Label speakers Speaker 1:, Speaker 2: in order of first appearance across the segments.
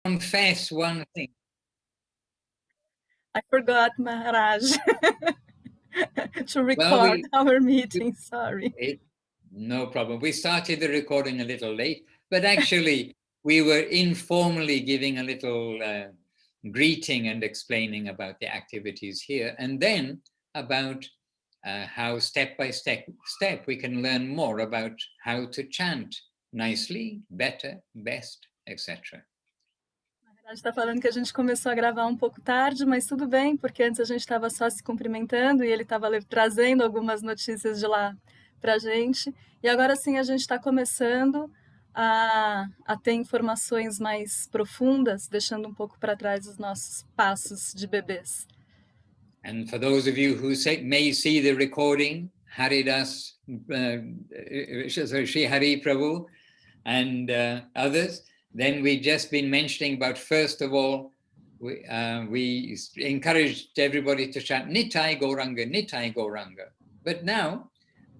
Speaker 1: confess one thing.
Speaker 2: I forgot, Maharaj, to record our meeting, sorry.
Speaker 1: No problem. We started the recording a little late, but actually we were informally giving a little greeting and explaining about the activities here, and then about how step by step we can learn more about how to chant nicely, better, best, etc.
Speaker 2: A gente está falando que a gente começou a gravar um pouco tarde, mas tudo bem, porque antes a gente estava só se cumprimentando e ele estava trazendo algumas notícias de lá para a gente. E agora sim a gente está começando a ter informações mais profundas, deixando um pouco para trás os nossos passos de bebês.
Speaker 1: And for those of you who may see the recording, Haridas, Shri Hari Prabhu and others, then we've just been mentioning about, first of all, we encouraged everybody to chant Nitai Gauranga, Nitai Gauranga. But now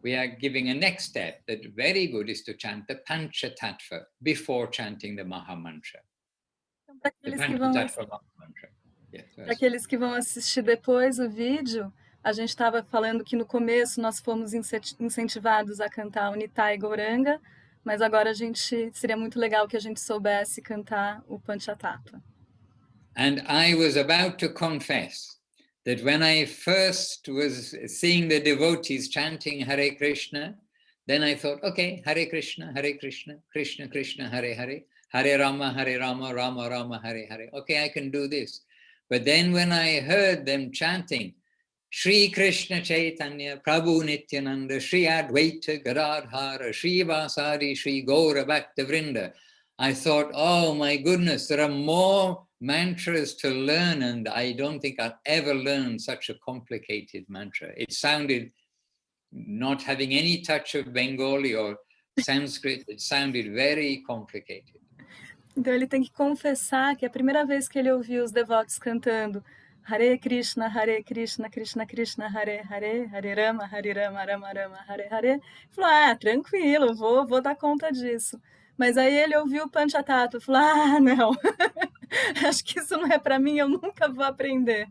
Speaker 1: we are giving a next step that very good is to chant the Pancha Tattva before chanting the Maha Mantra. The Pancha Tattva Maha Mantra.
Speaker 2: Para aqueles que vão assistir depois o vídeo, a gente estava falando que no começo nós fomos incentivados a cantar o Nitai Gauranga, mas agora seria muito legal que a gente soubesse cantar o Panchatattva.
Speaker 1: And I was about to confess that when I first was seeing the devotees chanting Hare Krishna, then I thought, okay, Hare Krishna, Krishna Krishna, Hare Hare, Hare Rama, Rama Rama, Hare Hare. Okay, I can do this. But then when I heard them chanting, Shri Krishna Chaitanya, Prabhu Nityananda, Shri Advaita Gadadhara, Shri Vasari, Shri Gaura Bhaktavrinda, I thought, oh my goodness, there are more mantras to learn, and I don't think I'll ever learn such a complicated mantra. It sounded, not having any touch of Bengali or Sanskrit, it sounded very complicated.
Speaker 2: Então ele tem que confessar que a primeira vez que ele ouviu os devotos cantando Hare Krishna, Krishna Krishna, Hare Hare, Hare Rama, Rama Rama, Hare Hare, ele falou, tranquilo, vou dar conta disso. Mas aí ele ouviu o Panchatattva e falou, não, acho que isso não é para mim, eu nunca vou aprender.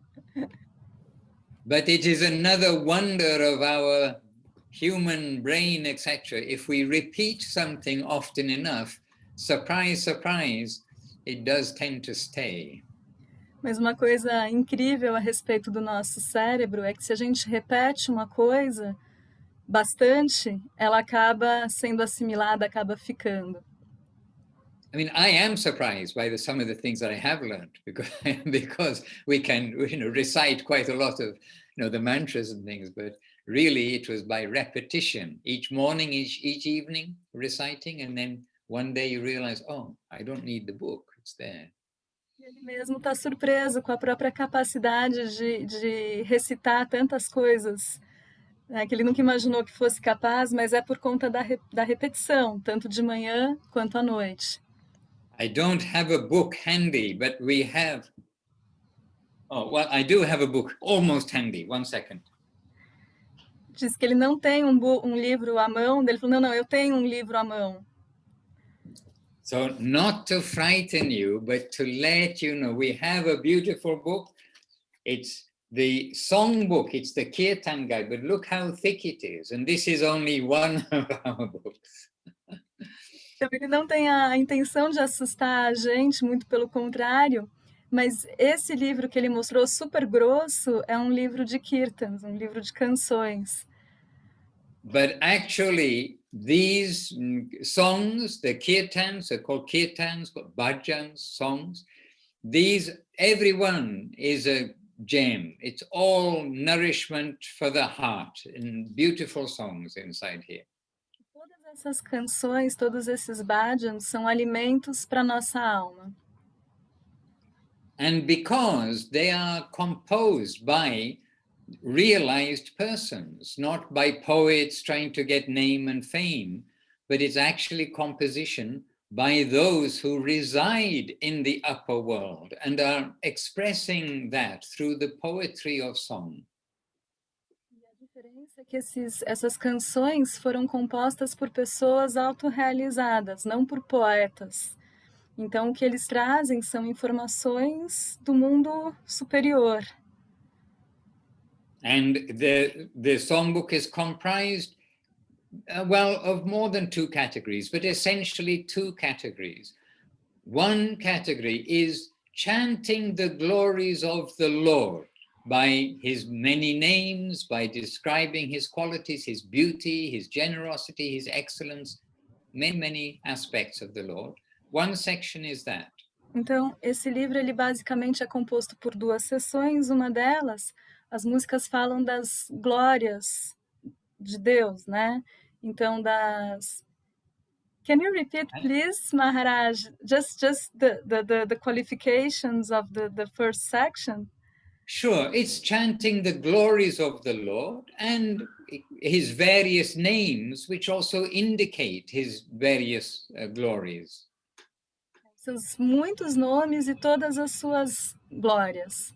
Speaker 1: But it is another wonder of our human brain, etc. If we repeat something often enough, surprise, surprise, it does tend to stay.
Speaker 2: Mas uma coisa incrível a respeito do nosso cérebro é que se a gente repete uma coisa bastante, ela acaba sendo assimilada, acaba ficando.
Speaker 1: I mean, I am surprised by some of the things that I have learned because we can recite quite a lot of the mantras and things, but really it was by repetition, each morning, each evening, reciting, and then one day you realize, oh, I don't need the book, it's there.
Speaker 2: Ele mesmo está surpreso com a própria capacidade de recitar tantas coisas, né, que ele nunca imaginou que fosse capaz, mas é por conta da repetição, tanto de manhã quanto à noite.
Speaker 1: I don't have a book handy, but we have... Oh, well, I do have a book almost handy. One second.
Speaker 2: Diz que ele não tem um livro à mão. Ele falou, não, eu tenho um livro à mão.
Speaker 1: So not to frighten you, but to let you know, we have a beautiful book. It's the song book, it's the Kirtan guide, but look how thick it is. And this is only one of our books.
Speaker 2: Então, ele não tem a intenção de assustar a gente, muito pelo contrário, mas esse livro que ele mostrou super grosso é um livro de kirtans, um livro de canções.
Speaker 1: But actually, these songs, the kirtans, are called bhajans, songs. Every one is a gem. It's all nourishment for the heart, and beautiful songs inside here.
Speaker 2: Todas essas canções, todos esses bhajans são alimentos para nossa alma.
Speaker 1: And because they are composed by realized persons, not by poets trying to get name and fame, but it's actually composition by those who reside in the upper world and are expressing that through the poetry of song.
Speaker 2: A diferença é que essas canções foram compostas por pessoas autorrealizadas, não por poetas. Então, o que eles trazem são informações do mundo superior.
Speaker 1: And the songbook is comprised, well, of more than two categories, but essentially two categories. One category is chanting the glories of the Lord by his many names, by describing his qualities, his beauty, his generosity, his excellence, many, many aspects of the Lord. One section is that.
Speaker 2: Então, esse livro ele basicamente é composto por duas seções. Uma delas, as músicas falam das glórias de Deus, né? Então, das... Can you repeat, please, Maharaj? Just the qualifications of the first section?
Speaker 1: Sure, it's chanting the glories of the Lord and his various names, which also indicate his various glories.
Speaker 2: Seus muitos nomes e todas as suas glórias.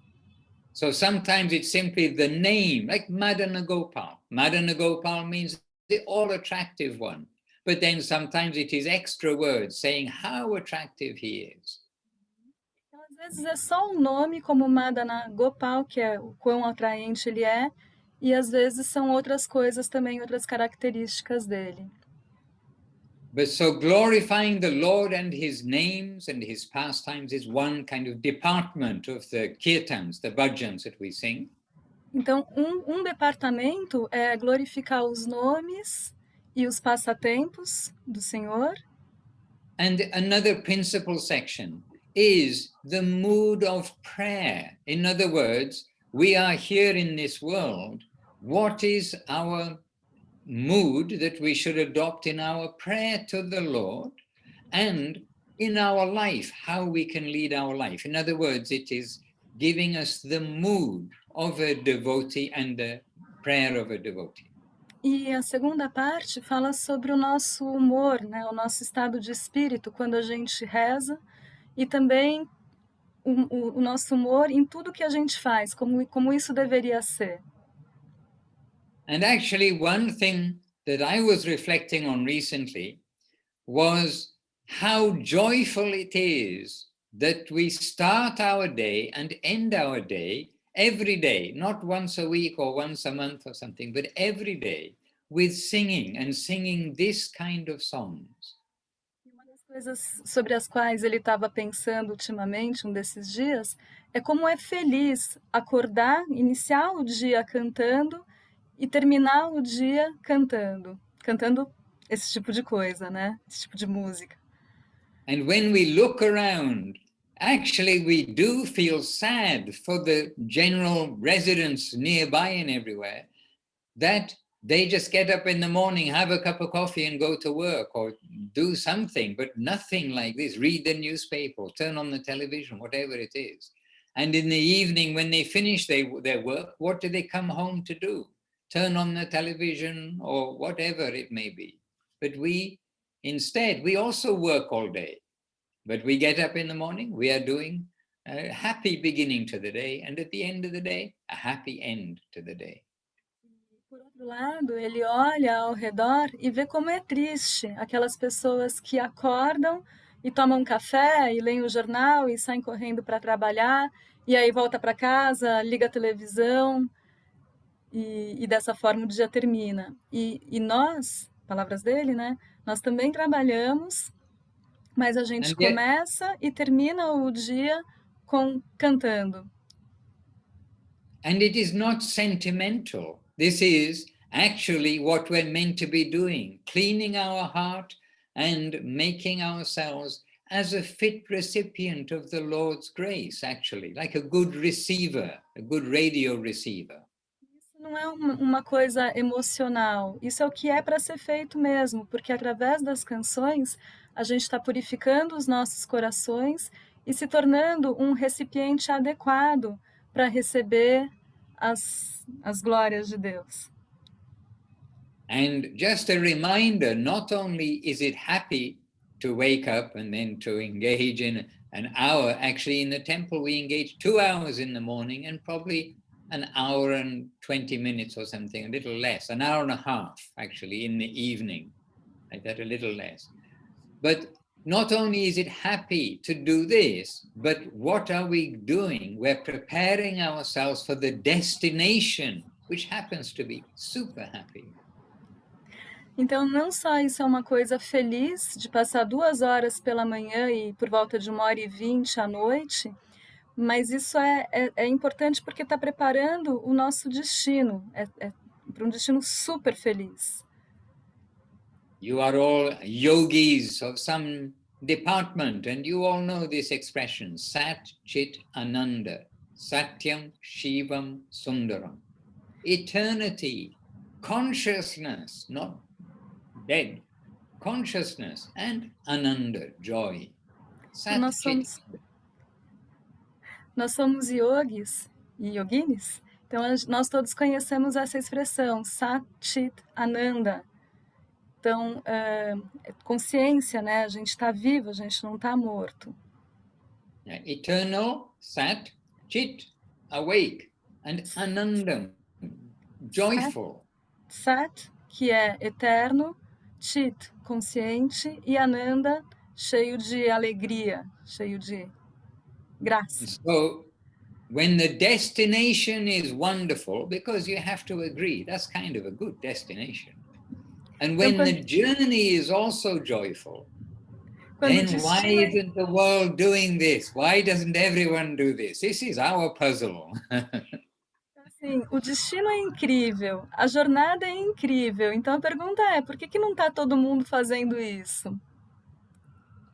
Speaker 1: So sometimes it's simply the name, like Madanagopal. Madanagopal means the all-attractive one. But then sometimes it is extra words saying how attractive he is.
Speaker 2: Então, às vezes é só um nome, como Madana Gopal, que é o quão atraente ele é, e às vezes são outras coisas também, outras características dele.
Speaker 1: But so glorifying the Lord and his names and his pastimes is one kind of department of the kirtans, the bhajans that we sing.
Speaker 2: Então, um departamento é glorificar os nomes e os passatempos do Senhor.
Speaker 1: And another principal section is the mood of prayer. In other words, we are here in this world. What is our mood that we should adopt in our prayer to the Lord and in our life, how we can lead our life? In other words, it is giving us the mood of a devotee and the prayer of a devotee.
Speaker 2: E a segunda parte fala sobre o nosso humor, né, o nosso estado de espírito quando a gente reza, e também o nosso humor em tudo que a gente faz, como isso deveria ser.
Speaker 1: And actually, one thing that I was reflecting on recently was how joyful it is that we start our day and end our day every day, not once a week or once a month or something, but every day with singing and singing this kind of songs.
Speaker 2: Uma das coisas sobre as quais ele estava pensando ultimamente, um desses dias, é como é feliz acordar, iniciar o dia cantando e terminar o dia cantando esse tipo de coisa, né? Esse tipo de música.
Speaker 1: And when we look around, actually we do feel sad for the general residents nearby and everywhere that they just get up in the morning, have a cup of coffee and go to work or do something, but nothing like this. Read the newspaper, turn on the television, whatever it is. And in the evening, when they finish their work, what do they come home to do? Turn on the television or whatever it may be. But instead, we also work all day. But we get up in the morning, we are doing a happy beginning to the day, and at the end of the day, a happy end to the day.
Speaker 2: Por outro lado, ele olha ao redor e vê como é triste aquelas pessoas que acordam e tomam um café e leem o jornal e saem correndo para trabalhar e aí volta para casa, liga a televisão e dessa forma o dia termina. E nós, palavras dele, né? Nós também trabalhamos, mas a gente começa e termina o dia cantando.
Speaker 1: And it is not sentimental. This is actually what we're meant to be doing, cleaning our heart and making ourselves as a fit recipient of the Lord's grace, actually, like a good receiver, a good radio receiver.
Speaker 2: Isso não é uma coisa emocional, isso é o que é para ser feito mesmo, porque através das canções a gente está purificando os nossos corações e se tornando um recipiente adequado para receber as glórias de Deus.
Speaker 1: And just a reminder, not only is it happy to wake up and then to engage in an hour, actually in the temple we engage 2 hours in the morning and probably an hour and 20 minutes or something, a little less, an hour and a half actually in the evening, like that, a little less. But not only is it happy to do this, but what are we doing? We're preparing ourselves for the destination, which happens to be super happy.
Speaker 2: Então, não só isso é uma coisa feliz, de passar 2 horas pela manhã e por volta de 1h20 à noite, mas isso é importante porque está preparando o nosso destino, para um destino super feliz.
Speaker 1: You are all yogis of some department, and you all know this expression, Sat Chit Ananda, Satyam Shivam Sundaram. Eternity, consciousness, not dead, consciousness and Ananda, joy. Sat Chit.
Speaker 2: Nós somos yogis e yoginis, então nós todos conhecemos essa expressão, Sat Chit Ananda. Então, consciência, né? A gente está vivo, a gente não está morto.
Speaker 1: Eternal, Sat, Chit, awake, and Anandam, joyful.
Speaker 2: Sat, que é eterno, Chit, consciente, e Ananda, cheio de alegria, cheio de graça.
Speaker 1: So, when the destination is wonderful, because you have to agree, that's kind of a good destination. And when the journey is also joyful, then why isn't the world doing this? Why doesn't everyone do this? This is our puzzle.
Speaker 2: Sim, o destino é incrível, a jornada é incrível. Então a pergunta é, por que não está todo mundo fazendo isso?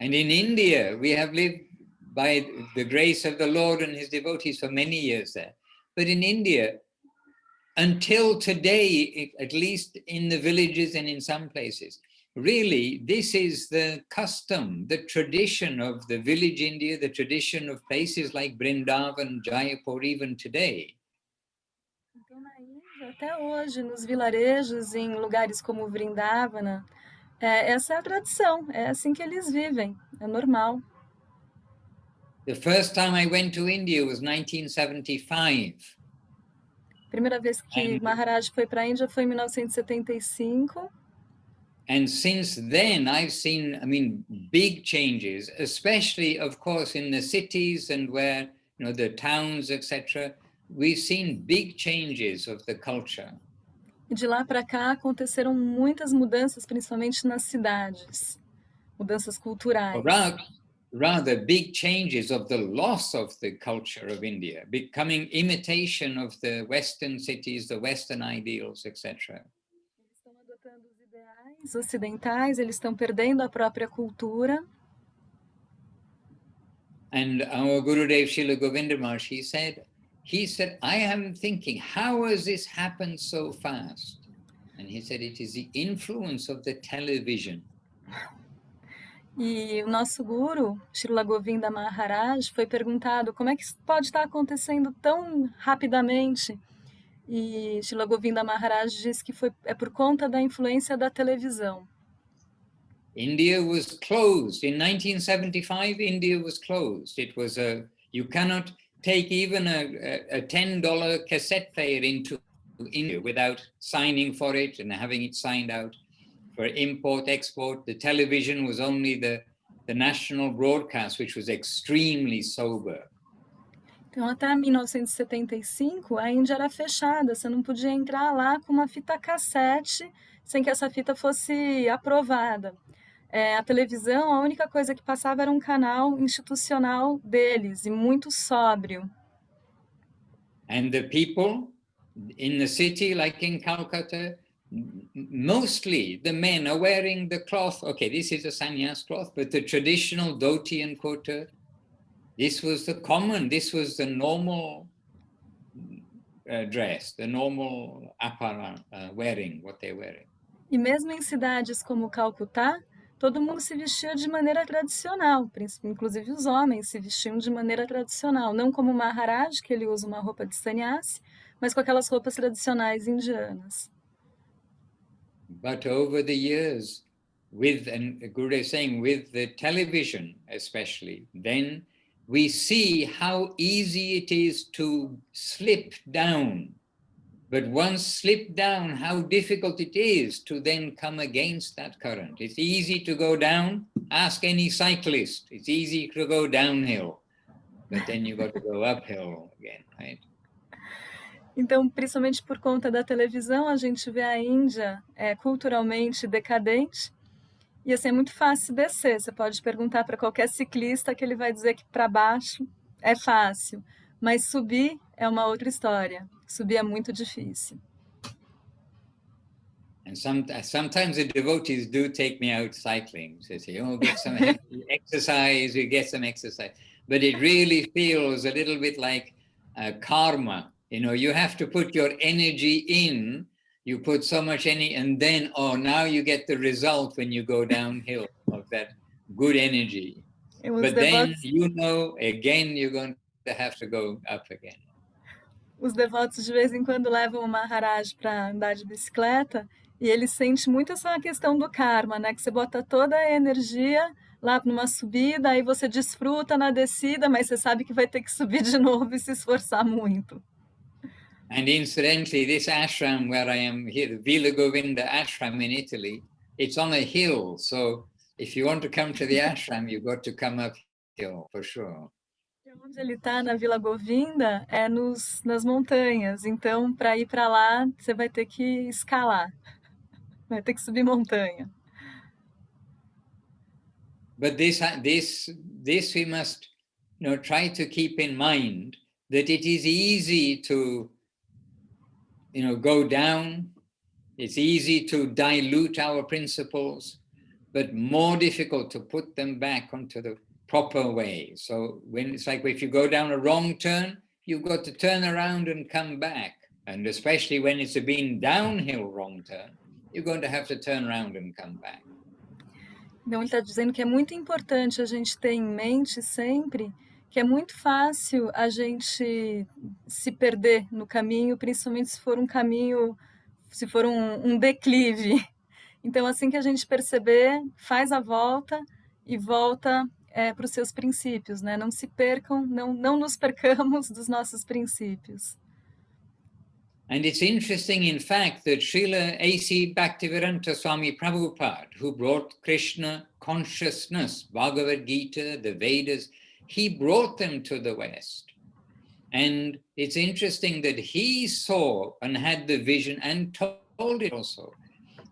Speaker 1: And in India, we have lived by the grace of the Lord and his devotees for many years there. But in India, until today, at least in the villages and in some places, really, this is the custom, the tradition of the village India, the tradition of places like Vrindavan, Jaipur, even today.
Speaker 2: Então, na Índia, até hoje, nos vilarejos, em lugares como Vrindavana, essa é a tradição, é assim que eles vivem, é normal.
Speaker 1: The first time I went to India was 1975.
Speaker 2: Primeira vez que Maharaj foi para a Índia foi em 1975.
Speaker 1: And since then, I've seen, big changes, especially, of course, in the cities and where, the towns, etc. We've seen big changes of the culture.
Speaker 2: E de lá para cá aconteceram muitas mudanças, principalmente nas cidades, mudanças culturais.
Speaker 1: Rather big changes of the loss of the culture of India, becoming imitation of the Western cities, the Western ideals, etc.
Speaker 2: Eles estão adotando os ideais ocidentais, eles estão perdendo a própria cultura.
Speaker 1: And our Gurudev Srila Govinda Maharaj, he said, I am thinking, how has this happened so fast? And he said, it is the influence of the television.
Speaker 2: E o nosso guru, Srila Govinda Maharaj, foi perguntado como é que isso pode estar acontecendo tão rapidamente. E Srila Govinda Maharaj disse que é por conta da influência da televisão.
Speaker 1: India was closed. In 1975, India was closed. It was you cannot take even a $10 cassette player into India without signing for it and having it signed out. For import, export, the television was only the national broadcast, which was extremely sober.
Speaker 2: Então, até 1975, a Índia era fechada, você não podia entrar lá com uma fita cassete sem que essa fita fosse aprovada. A televisão, a única coisa que passava era um canal institucional deles, e muito sóbrio.
Speaker 1: And the people in the city, like in Calcutta, mostly the men are wearing the cloth. Okay, this is a sannyas cloth, but the traditional dhoti and kurta, this was the normal dress, the normal apparel, wearing what they're wearing.
Speaker 2: E mesmo em cidades como Calcutá, todo mundo se vestia de maneira tradicional, inclusive os homens se vestiam de maneira tradicional, não como Maharaj, que ele usa uma roupa de sannyasi, mas com aquelas roupas tradicionais indianas.
Speaker 1: But over the years, and Gurudev is saying, with the television especially, then we see how easy it is to slip down But once slipped down, how difficult it is to then come against that current. It's easy to go down. Ask any cyclist. It's easy to go downhill, but then you got to go uphill again, right?
Speaker 2: Então, principalmente por conta da televisão, a gente vê a Índia culturalmente decadente, e assim é muito fácil descer. Você pode perguntar para qualquer ciclista que ele vai dizer que para baixo é fácil, mas subir é uma outra história. Subir é muito difícil.
Speaker 1: And sometimes the devotees do take me out cycling. They say, oh, get some exercise, we get some exercise. But it really feels a little bit like karma. You know, you have to put your energy in, you put so much energy, and then, oh, now you get the result when you go downhill of that good energy. But then, you know, again, you're going to have to go up again.
Speaker 2: Os devotos de vez em quando levam o Maharaj para andar de bicicleta e ele sente muito essa questão do karma, né? Que você bota toda a energia lá numa subida, aí você desfruta na descida, mas você sabe que vai ter que subir de novo e se esforçar muito.
Speaker 1: And incidentally, this ashram where I am here, the Vila Govinda ashram in Italy, it's on a hill. So if you want to come to the ashram, you've got to come uphill for sure.
Speaker 2: Onde ele está, na Vila Govinda, é nas montanhas. Então, para ir para lá, você vai ter que escalar. Vai ter que subir montanha.
Speaker 1: But this we must, try to keep in mind that it is easy to, go down. It's easy to dilute our principles, but more difficult to put them back onto the proper way. So when it's like if you go down a wrong turn, you've got to turn around and come back. And especially when it's been downhill wrong turn, you're going to have to turn around and come back.
Speaker 2: Então ele está dizendo que é muito importante a gente ter em mente sempre que é muito fácil a gente se perder no caminho, principalmente se for um caminho, se for um declive. Então, assim que a gente perceber, faz a volta e volta para os seus princípios, né? Não se percam, não nos percamos dos nossos princípios.
Speaker 1: And it's interesting, in fact, that Srila A.C. Bhaktivedanta Swami Prabhupada, who brought Krishna consciousness, Bhagavad Gita, the Vedas, he brought them to the West. And it's interesting that he saw and had the vision and told it also,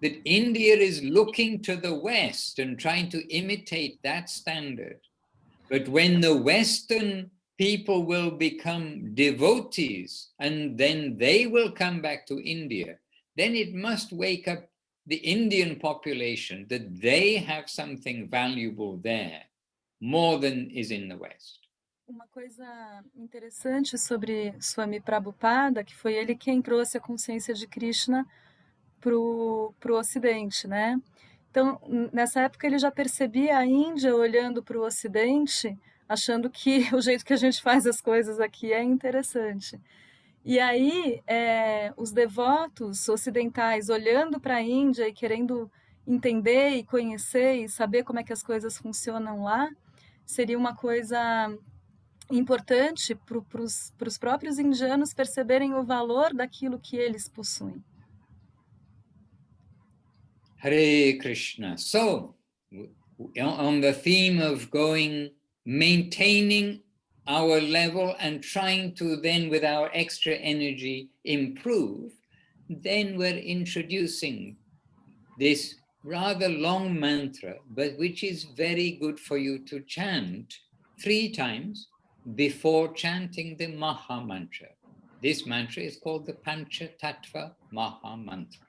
Speaker 1: that India is looking to the West and trying to imitate that standard. But when the Western people will become devotees and then they will come back to India, then it must wake up the Indian population that they have something valuable there, more than is in the West.
Speaker 2: Uma coisa interessante sobre Swami Prabhupada, que foi ele quem trouxe a consciência de Krishna pro Ocidente, né? Então, nessa época ele já percebia a Índia olhando para o Ocidente, achando que o jeito que a gente faz as coisas aqui é interessante. E aí, os devotos ocidentais olhando para a Índia e querendo entender e conhecer e saber como é que as coisas funcionam lá, seria uma coisa importante para os próprios indianos perceberem o valor daquilo que eles possuem.
Speaker 1: Hare Krishna. So, on the theme of maintaining our level and trying to then, with our extra energy, improve, then we're introducing this rather long mantra, but which is very good for you to chant 3 times before chanting the Maha Mantra. This mantra is called the Pancha Tattva Maha Mantra.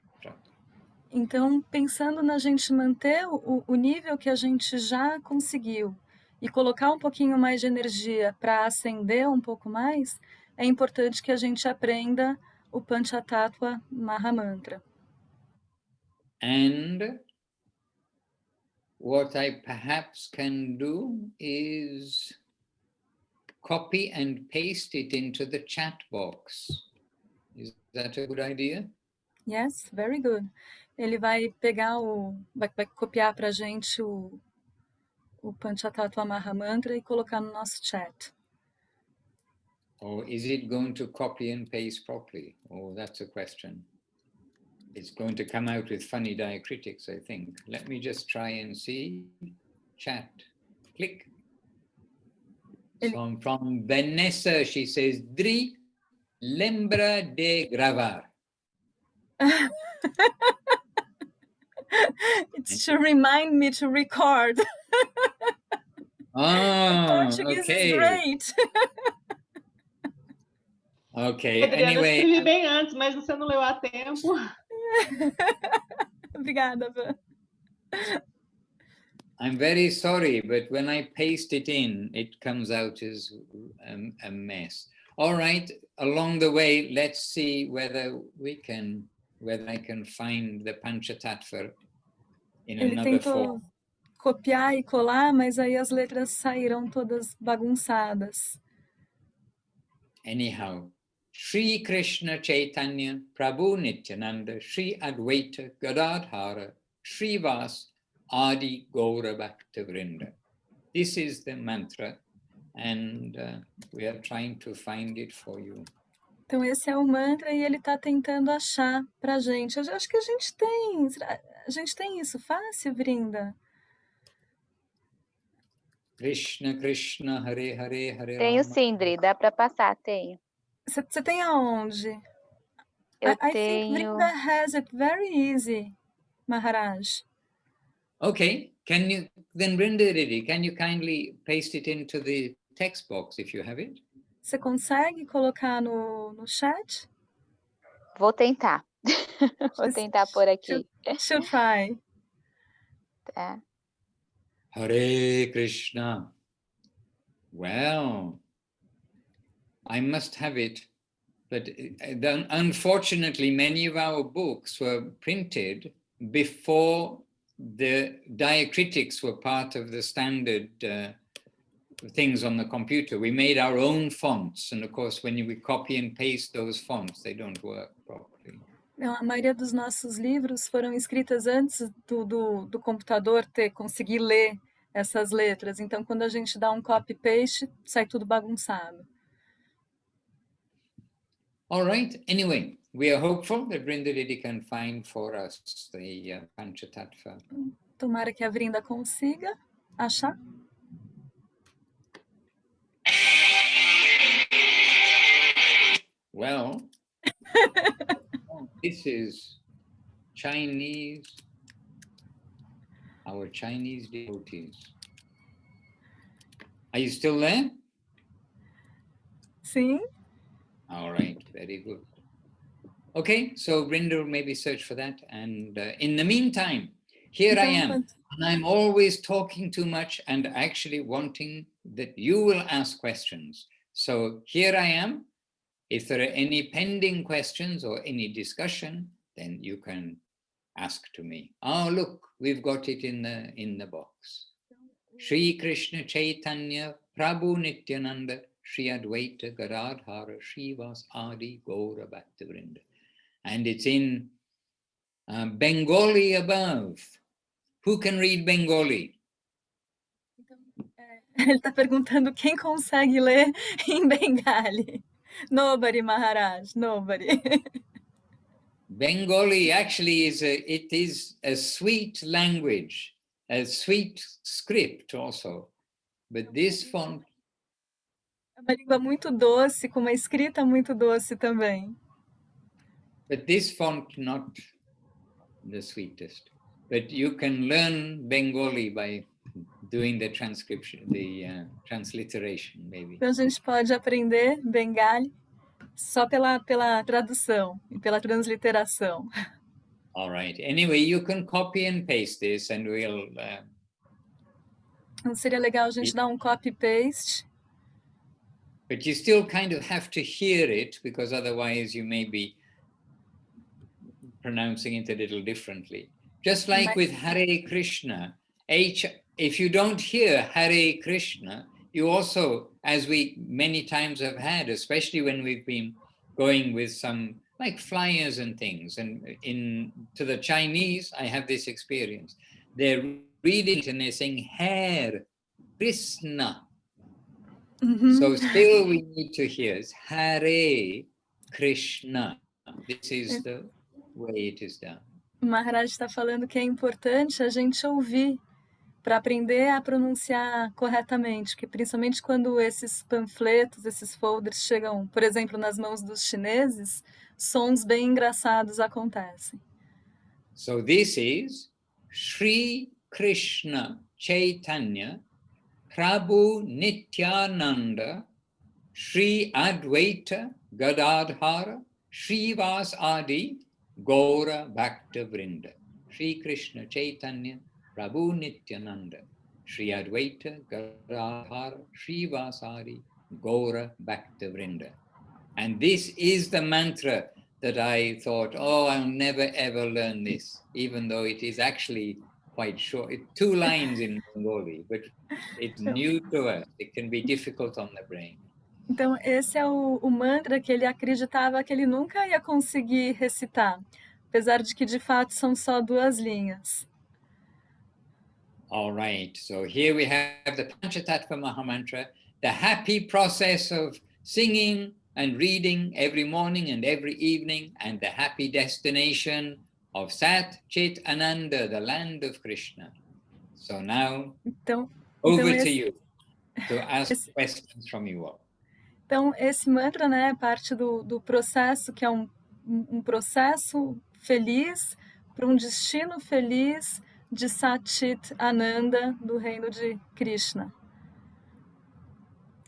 Speaker 2: Então, pensando na gente manter o nível que a gente já conseguiu e colocar um pouquinho mais de energia para ascender um pouco mais, é importante que a gente aprenda o Panchatattva Mahamantra.
Speaker 1: And what I perhaps can do is copy and paste it into the chat box. Is that a good idea?
Speaker 2: Yes, very good. Ele vai pegar vai copiar para a gente o Panchatattva Mahamantra e colocar no nosso chat.
Speaker 1: Or is it going to copy and paste properly? Oh, that's a question. It's going to come out with funny diacritics, I think. Let me just try and see. Chat. Click. So from Vanessa, she says, Dri, lembra de gravar.
Speaker 2: It's to remind me to record.
Speaker 1: Oh,
Speaker 2: Portuguese is
Speaker 1: okay.
Speaker 2: great.
Speaker 1: Okay,
Speaker 3: Adriana, eu
Speaker 1: anyway.
Speaker 3: escrevi bem antes, mas você não leu a tempo.
Speaker 2: Obrigada, Van.
Speaker 1: I'm very sorry, but when I paste it in, it comes out as a mess. All right, along the way, let's see whether I can find the Panchatattva in
Speaker 2: Ele
Speaker 1: another
Speaker 2: tentou
Speaker 1: form.
Speaker 2: copiar e colar, mas aí as letras saíram todas bagunçadas.
Speaker 1: Anyhow, Sri Krishna Chaitanya Prabhu Nityananda Sri Advaita Gadadhara Srivas Adi Gaura Bhakta Vrinda. This is the mantra, and we are trying to find it for you.
Speaker 2: Então esse é o mantra e ele está tentando achar pra gente. Eu acho que a gente tem. A gente tem isso fácil, Vrinda?
Speaker 1: Krishna Krishna Hare Hare Hare
Speaker 4: Tenho
Speaker 1: Rama.
Speaker 4: sim, Dri, dá para passar, tenho.
Speaker 2: Você tem aonde?
Speaker 4: Eu
Speaker 2: I think
Speaker 4: tenho.
Speaker 2: Vrinda has it very easy, Maharaj.
Speaker 1: Okay, can you then Vrinda Didi, can you kindly paste it into the text box if you have it?
Speaker 2: Você consegue colocar no chat?
Speaker 4: Vou tentar. Vou tentar por aqui.
Speaker 2: She'll try.
Speaker 4: Tá.
Speaker 1: Hare Krishna. Well, I must have it, but unfortunately, many of our books were printed before the diacritics were part of the standard things on the computer. We made our own fonts, and of course, when we copy and paste those fonts, they don't work properly.
Speaker 2: Não, a maioria dos nossos livros foram escritas antes do computador conseguir ler essas letras. Então, quando a gente dá um copy-paste, sai tudo bagunçado.
Speaker 1: All right. Anyway, we are hopeful that Vrinda Didi can find for us the Panchatattva.
Speaker 2: Tomara que a Vrinda consiga achar.
Speaker 1: Well, this is Chinese, our Chinese devotees. Are you still there?
Speaker 2: Sim.
Speaker 1: All right, very good. Okay, so Vrinda will maybe search for that. And in the meantime, here I am. And I'm always talking too much and actually wanting that you will ask questions. So here I am. If there are any pending questions or any discussion, then you can ask to me. Oh, look, we've got it in the box. Sri Krishna Chaitanya Prabhu Nityananda Sri Advaita Gadadhara Srivas Adi Gaura Bhakta Vrinda. And it's in Bengali above. Who can read Bengali?
Speaker 2: Ele está perguntando quem consegue ler em Bengali. Nobody, Maharaj, nobody.
Speaker 1: Bengali actually is a sweet language, a sweet script also. But this font.
Speaker 2: É uma língua muito doce, com uma escrita muito doce também.
Speaker 1: But this font not the sweetest. But you can learn Bengali by doing the transcription, the transliteration, maybe.
Speaker 2: Então a gente pode aprender Bengali só pela tradução e pela transliteração.
Speaker 1: All right. Anyway, you can copy and paste this, and we'll.
Speaker 2: Então seria legal a gente dar um copy-paste.
Speaker 1: But you still kind of have to hear it, because otherwise you may be pronouncing it a little differently. Just like with Hare Krishna, if you don't hear Hare Krishna, you also, as we many times have had, especially when we've been going with some like flyers and things, and to the Chinese, I have this experience. They're reading it and they're saying Hare Krishna. So still we need to hear Hare Krishna. This is the way it is done.
Speaker 2: O Maharaj está falando que é importante a gente ouvir para aprender a pronunciar corretamente, que principalmente quando esses panfletos, esses folders chegam, por exemplo, nas mãos dos chineses, sons bem engraçados acontecem.
Speaker 1: So this is Sri Krishna Chaitanya Prabhu Nityananda Sri Advaita Gadadhara Srivas Adi Gaura Bhakta Vrinda. Sri Krishna Chaitanya Prabhu Nityananda Sri Advaita Gadadhara Srivas Adi Gaura Bhakta Vrinda. And this is the mantra that I thought, oh, I'll never ever learn this, even though it is actually quite short. It's 2 lines in Bengali, but it's new to us. It can be difficult on the brain.
Speaker 2: Então, esse é o mantra que ele acreditava que ele nunca ia conseguir recitar, apesar de que, de fato, são só 2 linhas.
Speaker 1: All right, so here we have the Panchatattva Mahamantra, the happy process of singing and reading every morning and every evening, and the happy destination of Sat Chit Ananda, the land of Krishna. So now, over to you to ask questions from you all.
Speaker 2: Então, esse mantra, né, é parte do processo, que é um processo feliz para um destino feliz de Sat Chit Ananda, do reino de Krishna.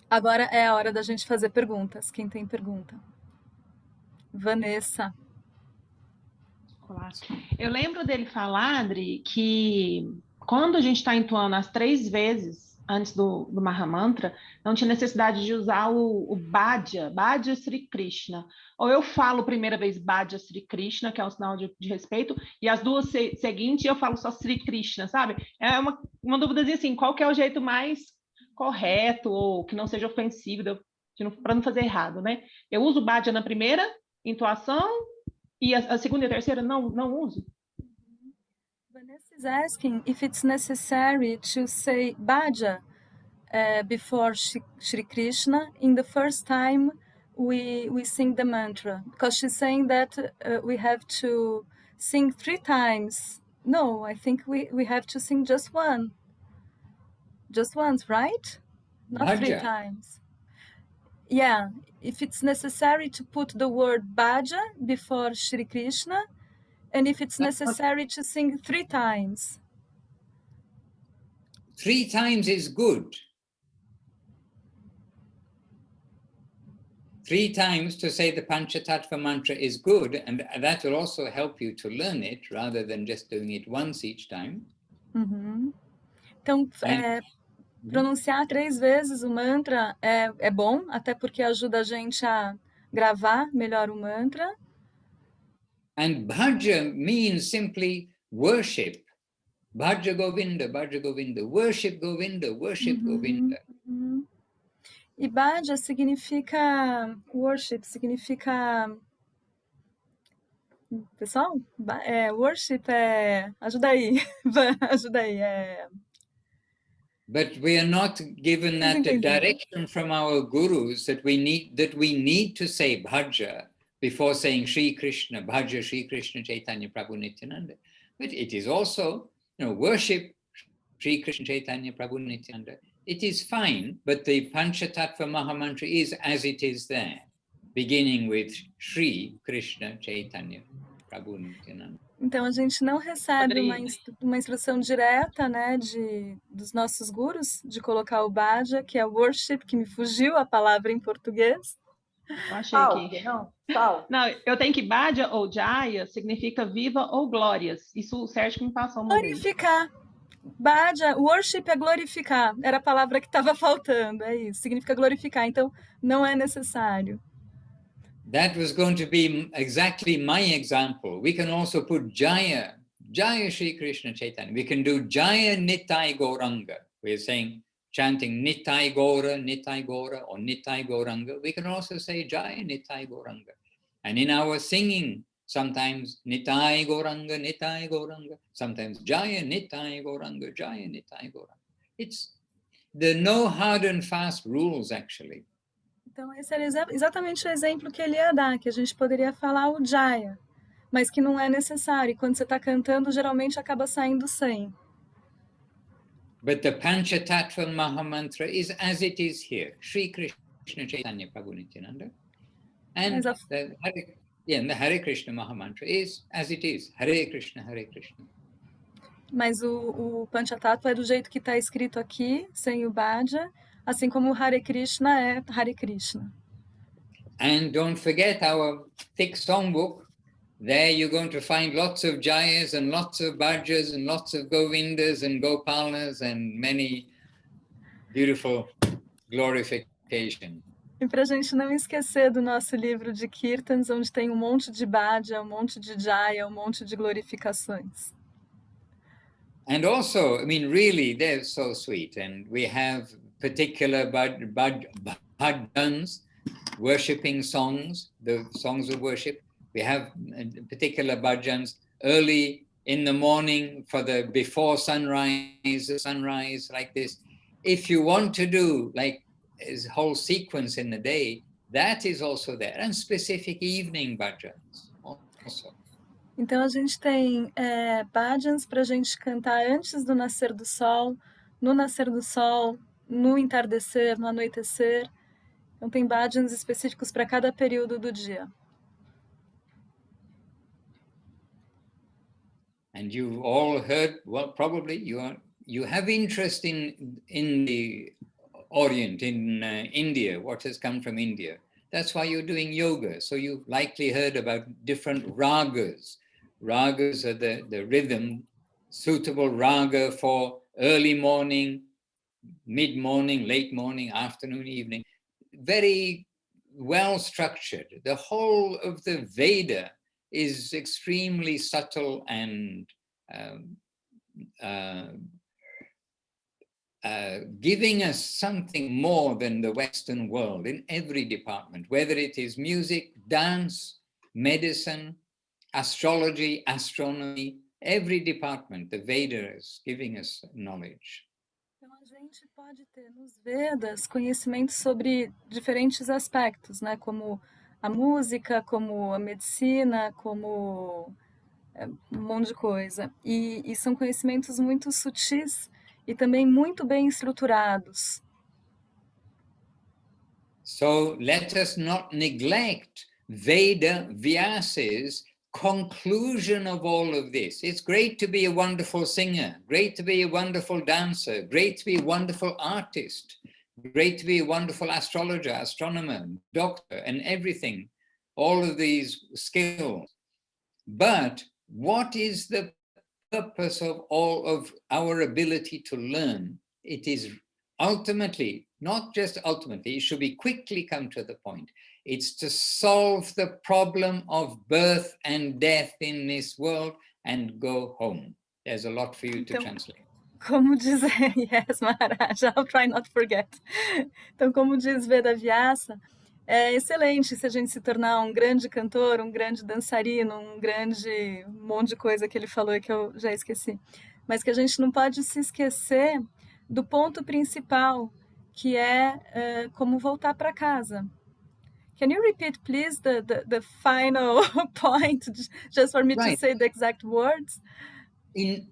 Speaker 2: Agora é a hora da gente fazer perguntas. Quem tem pergunta? Vanessa.
Speaker 3: Olá. Eu lembro dele falar, Adri, que quando a gente está entoando as 3 vezes antes do Mahamantra, não tinha necessidade de usar o Bhaja Sri Krishna. Ou eu falo primeira vez Bhaja Sri Krishna, que é um sinal de respeito, e as 2 seguintes eu falo só Sri Krishna, sabe? É uma dúvidazinha assim, qual que é o jeito mais correto, ou que não seja ofensivo, para não fazer errado, né? Eu uso Bhaja na primeira entoação, e a segunda e a terceira não uso?
Speaker 2: Vanessa is asking if it's necessary to say Bhaja before Shri Krishna in the first time we sing the mantra, because she's saying that we have to sing 3 times. No, I think we have to sing just once, right? Not
Speaker 1: Bhaja.
Speaker 2: 3 times. Yeah, if it's necessary to put the word Bhaja before Shri Krishna, and if it's necessary to sing 3 times.
Speaker 1: 3 times is good. 3 times to say the Panchatattva mantra is good, and that will also help you to learn it rather than just doing it once each time.
Speaker 2: Então, pronunciar 3 vezes o mantra é bom, até porque ajuda a gente a gravar melhor o mantra.
Speaker 1: And bhaja means simply worship. Bhaja Govinda, worship Govinda, worship Govinda.
Speaker 2: E bhaja significa worship, significa... Pessoal, worship ajuda aí, ajuda aí.
Speaker 1: But we are not given that direction from our gurus that we need to say bhaja before saying Sri Krishna, bhaja Sri Krishna Chaitanya Prabhu Nityananda. But it is also, worship Sri Krishna Chaitanya Prabhu Nityananda. It is fine, but the Panchatattva Mahamantra is as it is there, beginning with Sri Krishna Chaitanya Prabhu Nityananda.
Speaker 2: Então, a gente não recebe uma instrução direta, né, dos nossos gurus, de colocar o bhaja, que é worship, que me fugiu a palavra em português.
Speaker 3: Eu achei aqui. Não, eu tenho que bhaja ou jaya significa viva ou glórias. Isso o Sérgio me passou uma vez.
Speaker 2: Glorificar. Bhaja, worship é glorificar. Era a palavra que estava faltando, é isso. Significa glorificar, então não é necessário.
Speaker 1: That was going to be exactly my example. We can also put Jaya Shri Krishna Chaitanya. We can do Jaya Nitai Gauranga. We're saying, chanting Nitai Gaura, or Nitai Gauranga. We can also say Jaya Nitai Gauranga. And in our singing, sometimes Nitai Gauranga. Sometimes Jaya Nitai Gauranga, Jaya Nitai Gauranga. there are no hard and fast rules, actually.
Speaker 2: Então, esse era exatamente o exemplo que ele ia dar, que a gente poderia falar o Jaya, mas que não é necessário. E quando você está cantando, geralmente acaba saindo sem.
Speaker 1: But the Panchatattva Mahamantra is as it is here, Sri Krishna Chaitanya Prabhu Nityananda. And the Hare Krishna Mahamantra is as it is, Hare Krishna, Hare Krishna.
Speaker 2: Mas o Panchatattva é do jeito que está escrito aqui, sem o Bhaja, assim como o Hare Krishna é Hare Krishna.
Speaker 1: And don't forget our thick songbook. There you're going to find lots of Jayas and lots of Bhajas and lots of Govindas and Gopalas and many beautiful glorification.
Speaker 2: E para a gente não esquecer do nosso livro de Kirtans, onde tem um monte de Bhaja, um monte de Jaya, um monte de glorificações.
Speaker 1: And also, I mean, really, they're so sweet. And we have particular bhajans, worshipping songs, the songs of worship. We have particular bhajans early in the morning for the before sunrise, the sunrise like this. If you want to do like a whole sequence in the day, that is also there. And specific evening bhajans also.
Speaker 2: Então a gente tem bhajans para a gente cantar antes do nascer do sol, no nascer do sol, no entardecer, no anoitecer. Então tem bhajans específicos para cada período do dia.
Speaker 1: And you've all heard, well, probably you have interest in the Orient, in India, what has come from India. That's why you're doing yoga. So you've likely heard about different ragas. Ragas are the rhythm, suitable raga for early morning, mid-morning, late morning, afternoon, evening. Very well structured. The whole of the Veda is extremely subtle and giving us something more than the Western world in every department, whether it is music, dance, medicine, astrology, astronomy, every department, the Veda is giving us knowledge.
Speaker 2: Então a gente pode ter nos Vedas conhecimento sobre diferentes aspectos, né? Como a música, como a medicina, como um monte de coisa. E são conhecimentos muito sutis e também muito bem estruturados.
Speaker 1: So let us not neglect Veda Vyasa's conclusion of all of this. It's great to be a wonderful singer, great to be a wonderful dancer, great to be a wonderful artist, great to be a wonderful astrologer, astronomer, doctor, and everything, all of these skills. But what is the purpose of all of our ability to learn? It is ultimately, not just ultimately, it should be quickly come to the point. It's to solve the problem of birth and death in this world and go home. There's a lot for you to translate.
Speaker 2: Como diz, yes, Maharaj, I'll try not to forget. Então, como diz Veda Vyasa, é excelente se a gente se tornar um grande cantor, um grande dançarino, um monte de coisa que ele falou que eu já esqueci. Mas que a gente não pode se esquecer do ponto principal, que é como voltar para casa. Can you repeat, please, the final point, just for me to say the exact words?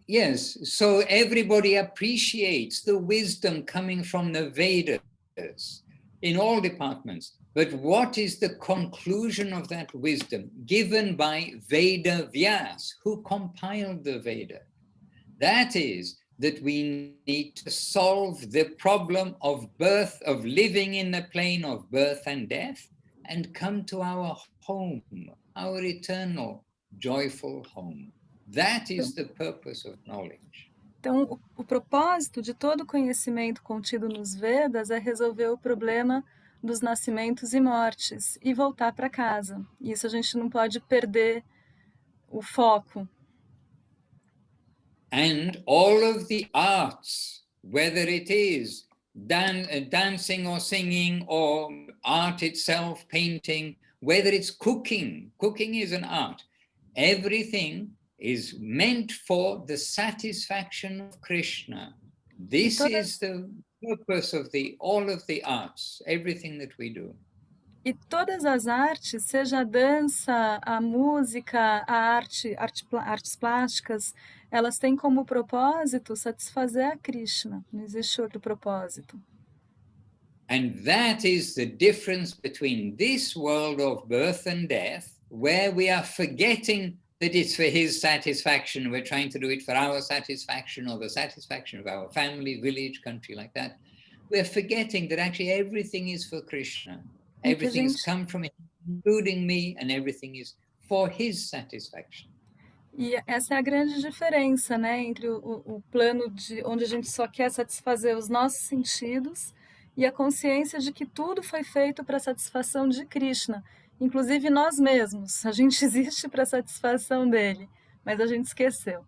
Speaker 1: Yes, so everybody appreciates the wisdom coming from the Vedas in all departments. But what is the conclusion of that wisdom given by Veda Vyas, who compiled the Veda? That is that we need to solve the problem of birth, of living in the plane of birth and death, and come to our home, our eternal, joyful home. That is the purpose of knowledge.
Speaker 2: Então, o propósito de todo conhecimento contido nos Vedas é resolver o problema dos nascimentos e mortes e voltar para casa. Isso a gente não pode perder o foco.
Speaker 1: And all of the arts, whether it is dancing or singing or art itself, painting, whether it's cooking is an art. Everything is meant for the satisfaction of Krishna. This is the purpose of all of the arts, everything that we do.
Speaker 2: E todas as artes, seja a dança, a música, artes plásticas, elas têm como propósito satisfazer a Krishna, não existe outro propósito.
Speaker 1: And that is the difference between this world of birth and death, where we are forgetting that it's for his satisfaction, we're trying to do it for our satisfaction or the satisfaction of our family, village, country, like that. We're forgetting that actually everything is for Krishna. Everything has come from him, including me, and everything is for his satisfaction.
Speaker 2: E essa é a grande diferença, né, entre o plano de onde a gente só quer satisfazer os nossos sentidos e a consciência de que tudo foi feito para a satisfação de Krishna, inclusive nós mesmos. A gente existe para a satisfação dele, mas a gente esqueceu.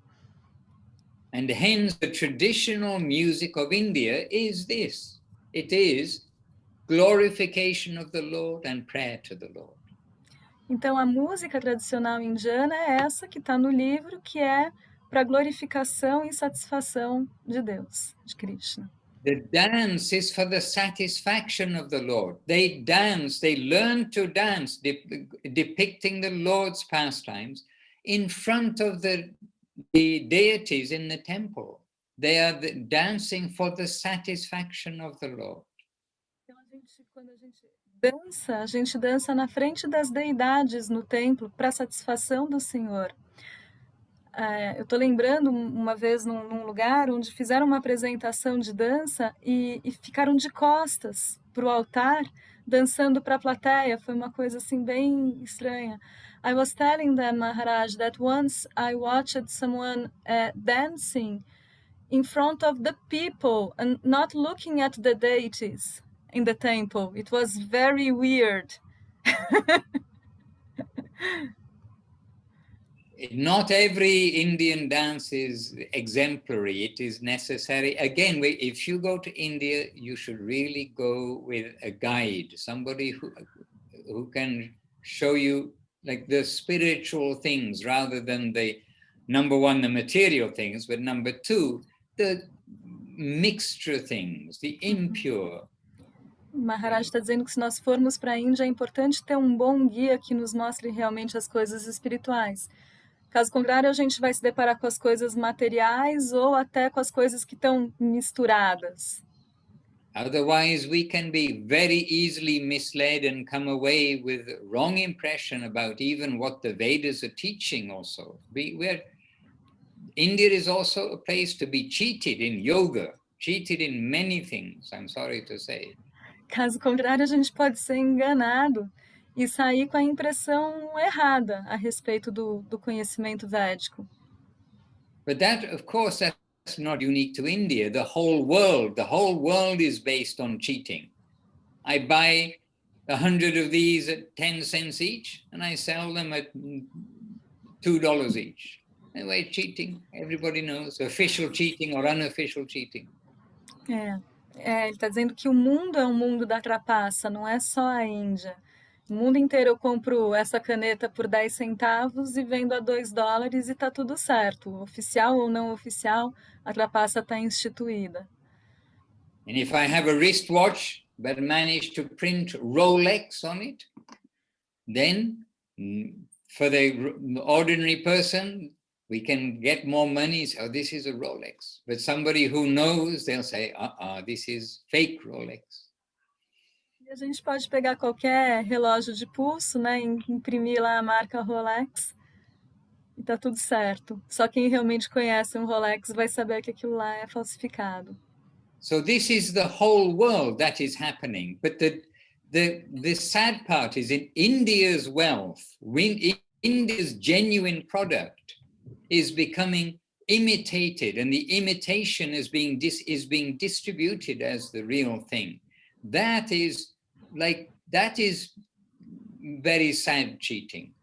Speaker 1: And hence the traditional music of India is this. It is glorification of the Lord and prayer to the Lord.
Speaker 2: Então, a música tradicional indiana é essa que está no livro, que é para glorificação e satisfação de Deus, de Krishna.
Speaker 1: The dance is for the satisfaction of the Lord. They dance, they learn to dance, depicting the Lord's pastimes in front of the deities in the temple. They are dancing for the satisfaction of the Lord.
Speaker 2: Então, quando a gente dança na frente das deidades no templo para satisfação do Senhor. Eu estou lembrando uma vez num lugar onde fizeram uma apresentação de dança e ficaram de costas para o altar, dançando para a plateia. Foi uma coisa assim bem estranha. I was telling them, Maharaj, that once I watched someone dancing in front of the people and not looking at the deities in the temple. It was very weird.
Speaker 1: Not every Indian dance is exemplary. It is necessary. Again, if you go to India, you should really go with a guide, somebody who can show you like the spiritual things rather than the number one, the material things, but number two, the mixture things, the impure.
Speaker 2: Maharaj está dizendo que se nós formos para a Índia é importante ter um bom guia que nos mostre realmente as coisas espirituais. Caso contrário, a gente vai se deparar com as coisas materiais ou até com as coisas que estão misturadas.
Speaker 1: Otherwise, we can be very easily misled and come away with wrong impression about even what the Vedas are teaching also. India is also a place to be cheated in yoga, cheated in many things, I'm sorry to say.
Speaker 2: Caso contrário, a gente pode ser enganado e sair com a impressão errada a respeito do conhecimento védico.
Speaker 1: But that, of course, that's not unique to India. The whole world is based on cheating. I buy 100 of these at 10 cents each, and I sell them at $2 each. Anyway, cheating, everybody knows, official cheating or unofficial cheating.
Speaker 2: Ele está dizendo que o mundo é um mundo da trapaça, não é só a Índia. No mundo inteiro eu compro essa caneta por 10 centavos e vendo a $2 e está tudo certo. Oficial ou não oficial, a trapaça está instituída.
Speaker 1: And if I have a wristwatch but manage to print Rolex on it, then for the ordinary person, we can get more money. So this is a Rolex. But somebody who knows, they'll say, this is fake Rolex.
Speaker 2: A gente pode pegar qualquer relógio de pulso, né, imprimir lá a marca Rolex e tá tudo certo. Só quem realmente conhece um Rolex vai saber que aquilo lá é falsificado.
Speaker 1: So this is the whole world that is happening. But the sad part is in India's wealth, India's genuine product is becoming imitated, and the imitation is being distributed as the real thing. That is very sad cheating.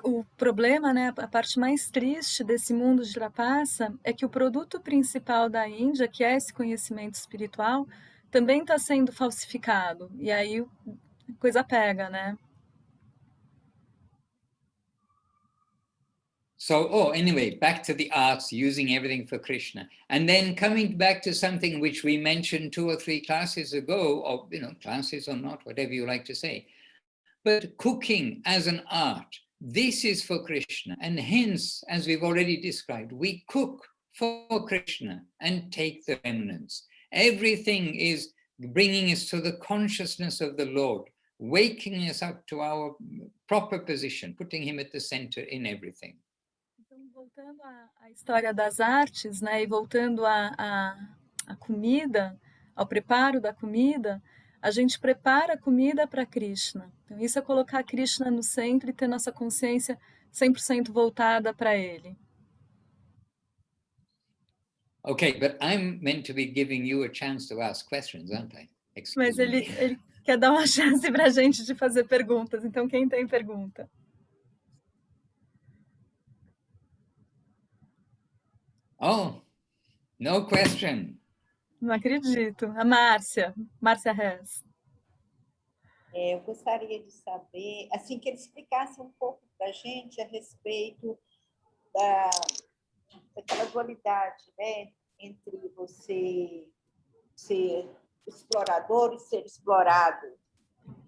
Speaker 2: O problema, né, a parte mais triste desse mundo de trapaça é que o produto principal da Índia, que é esse conhecimento espiritual, também está sendo falsificado. E aí a coisa pega, né?
Speaker 1: So, anyway, back to the arts, using everything for Krishna. And then coming back to something which we mentioned 2 or 3 classes ago, or, classes or not, whatever you like to say. But cooking as an art, this is for Krishna. And hence, as we've already described, we cook for Krishna and take the remnants. Everything is bringing us to the consciousness of the Lord, waking us up to our proper position, putting him at the center in everything.
Speaker 2: Então, voltando à história das artes, né, e voltando à comida, ao preparo da comida, a gente prepara a comida para Krishna. Então, isso é colocar Krishna no centro e ter nossa consciência 100% voltada para ele.
Speaker 1: Okay, but I'm meant to be giving you a chance to ask questions, aren't I?
Speaker 2: Mas ele quer dar uma chance para a gente de fazer perguntas. Então, quem tem pergunta?
Speaker 1: Oh, no question.
Speaker 2: Não acredito. A Márcia Hess.
Speaker 5: Eu gostaria de saber, assim, que ele explicasse um pouco para a gente a respeito daquela dualidade, né, entre você ser explorador e ser explorado.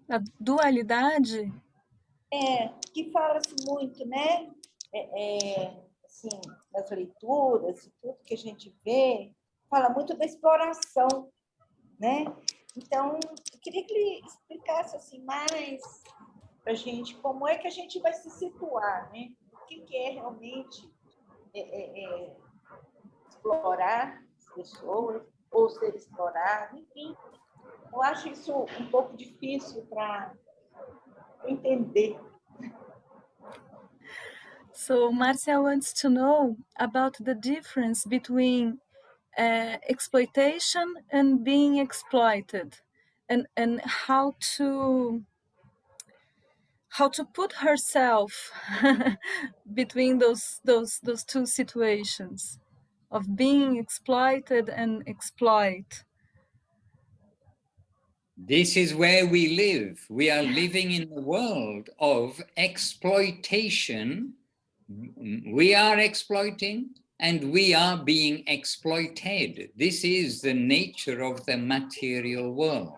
Speaker 2: A dualidade?
Speaker 5: Que fala-se muito, né, assim, nas leituras e tudo que a gente vê, fala muito da exploração, né? Então, eu queria que ele explicasse assim, mais para a gente como é que a gente vai se situar, né? O que é realmente explorar as pessoas ou ser explorado, enfim. Eu acho isso um pouco difícil para entender.
Speaker 2: So Marcia wants to know about the difference between exploitation and being exploited, and how to put herself between those two situations of being exploited and exploit.
Speaker 1: This is where we live. We are living in the world of exploitation. We are exploiting and we are being exploited. This is the nature of the material world.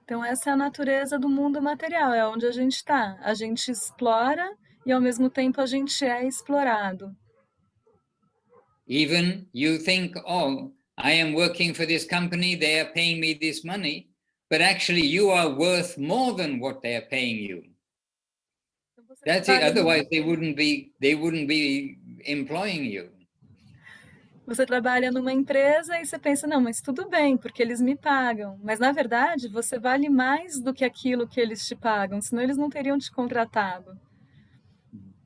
Speaker 2: Então essa é a natureza do mundo material, é onde a gente está. A gente explora e ao mesmo tempo a gente é explorado.
Speaker 1: Even you think, oh, I am working for this company, they are paying me this money, but actually you are worth more than what they are paying you. That's it. Otherwise, they wouldn't be employing you.
Speaker 2: Você trabalha numa empresa e você pensa, não, mas tudo bem, porque eles me pagam. Mas, na verdade, você vale mais do que aquilo que eles te pagam, senão eles não teriam te contratado.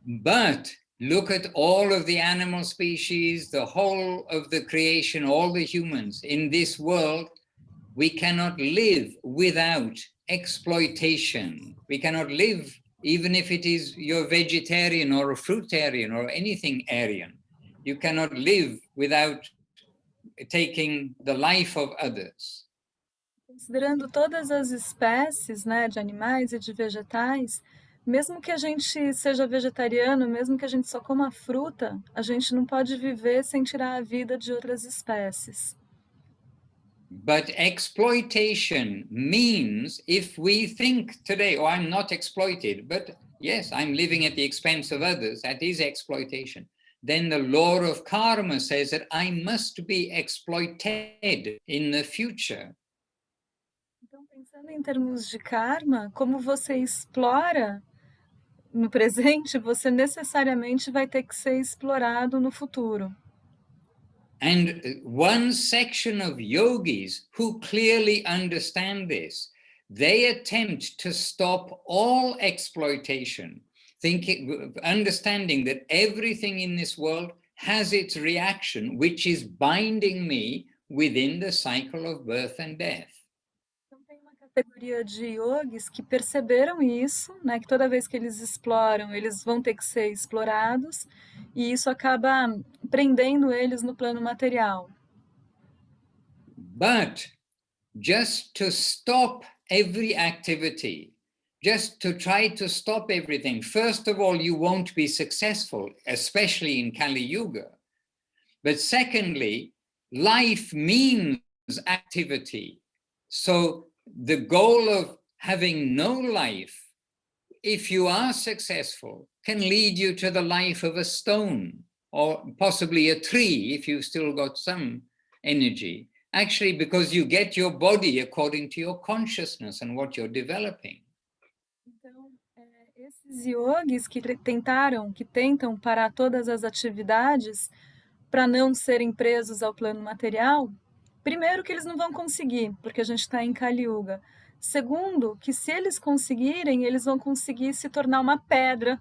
Speaker 1: But look at all of the animal species, the whole of the creation, all the humans. In this world, we cannot live without exploitation. We cannot live even if it is you're vegetarian or a fruitarian or anything Aryan. You cannot live without taking the life of others.
Speaker 2: Considerando todas as espécies, né, de animais e de vegetais, mesmo que a gente seja vegetariano, mesmo que a gente só coma fruta, a gente não pode viver sem tirar a vida de outras espécies.
Speaker 1: But exploitation means if we think today, oh, I'm not exploited, but yes, I'm living at the expense of others, that is exploitation. Then the law of karma says that I must be exploited in the future.
Speaker 2: Então, pensando em termos de karma, como você explora no presente, você necessariamente vai ter que ser explorado no futuro.
Speaker 1: And one section of yogis who clearly understand this, they attempt to stop all exploitation, understanding that everything in this world has its reaction, which is binding me within the cycle of birth and death.
Speaker 2: Então tem uma categoria de yogis que perceberam isso, né, que toda vez que eles exploram, eles vão ter que ser explorados, e isso acaba prendendo eles no plano material.
Speaker 1: But just to stop every activity, just to try to stop everything, first of all, you won't be successful, especially in Kali Yuga. But secondly, life means activity. So the goal of having no life, if you are successful, can lead you to the life of a stone or possibly a tree if you've still got some energy. Actually, because you get your body according to your consciousness and what you're developing.
Speaker 2: Então, esses yogis que tentam parar todas as atividades para não serem presos ao plano material, primeiro que eles não vão conseguir, porque a gente está em Kali Yuga. Segundo, que se eles conseguirem, eles vão conseguir se tornar uma pedra,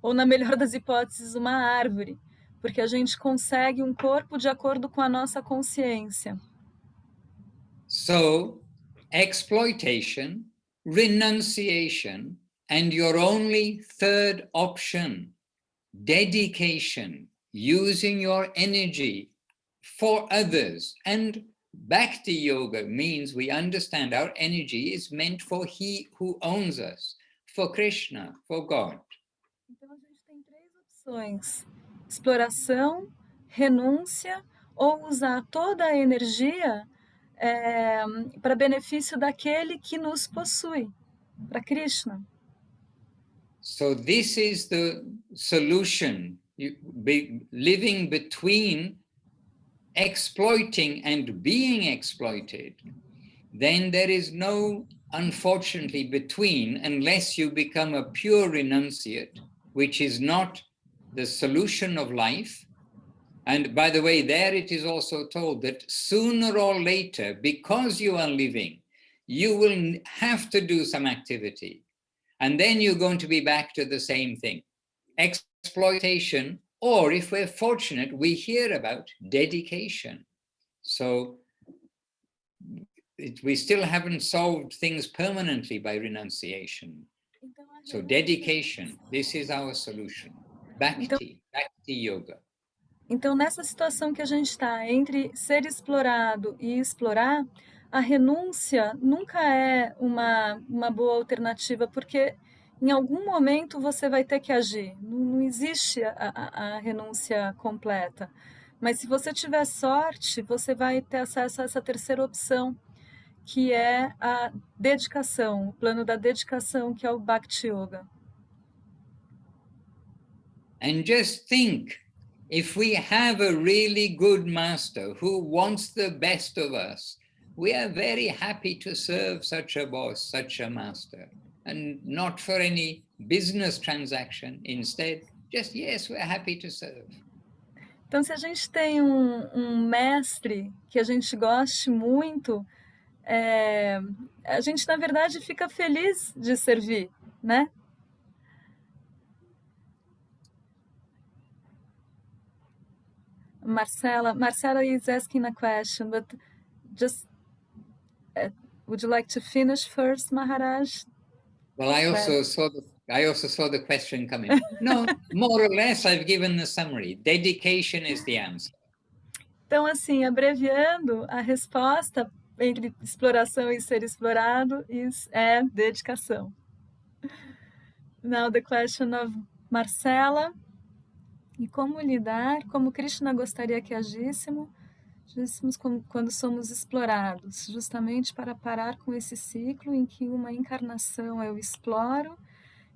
Speaker 2: ou na melhor das hipóteses, uma árvore, porque a gente consegue um corpo de acordo com a nossa consciência.
Speaker 1: So, exploitation, renunciation, and your only third option, dedication, using your energy for others. And Bhakti Yoga means we understand our energy is meant for He who owns us, for Krishna, for God.
Speaker 2: Então a gente tem três opções: exploração, renúncia ou usar toda a energia para benefício daquele que nos possui, para Krishna.
Speaker 1: So this is the solution, living between exploiting and being exploited. Then there is no, unfortunately, between, unless you become a pure renunciate, which is not the solution of life. And by the way, there it is also told that sooner or later, because you are living, you will have to do some activity. And then you're going to be back to the same thing, exploitation, or if we're fortunate, we hear about dedication. So we still haven't solved things permanently by renunciation. So dedication, this is our solution. Bhakti Yoga.
Speaker 2: Então, nessa situação que a gente está, entre ser explorado e explorar, a renúncia nunca é uma boa alternativa, porque em algum momento você vai ter que agir. Não existe a renúncia completa. Mas se você tiver sorte, você vai ter acesso a essa terceira opção, que é a dedicação, o plano da dedicação, que é o Bhakti Yoga.
Speaker 1: And just think, if we have a really good master who wants the best of us, we are very happy to serve such a boss, such a master, and not for any business transaction. Instead, just, yes, we're happy to serve.
Speaker 2: Então, se a gente tem um mestre que a gente goste muito, a gente, na verdade, fica feliz de servir, né? Marcela is asking a question, but just would you like to finish first, Maharaj?
Speaker 1: Well, I also saw the question coming. No, more or less, I've given the summary. Dedication is the answer.
Speaker 2: Então, assim, abreviando, a resposta entre exploração e ser explorado é dedicação. Now the question of Marcela. E como lidar, como Krishna gostaria que agíssemos quando somos explorados, justamente para parar com esse ciclo em que uma encarnação eu exploro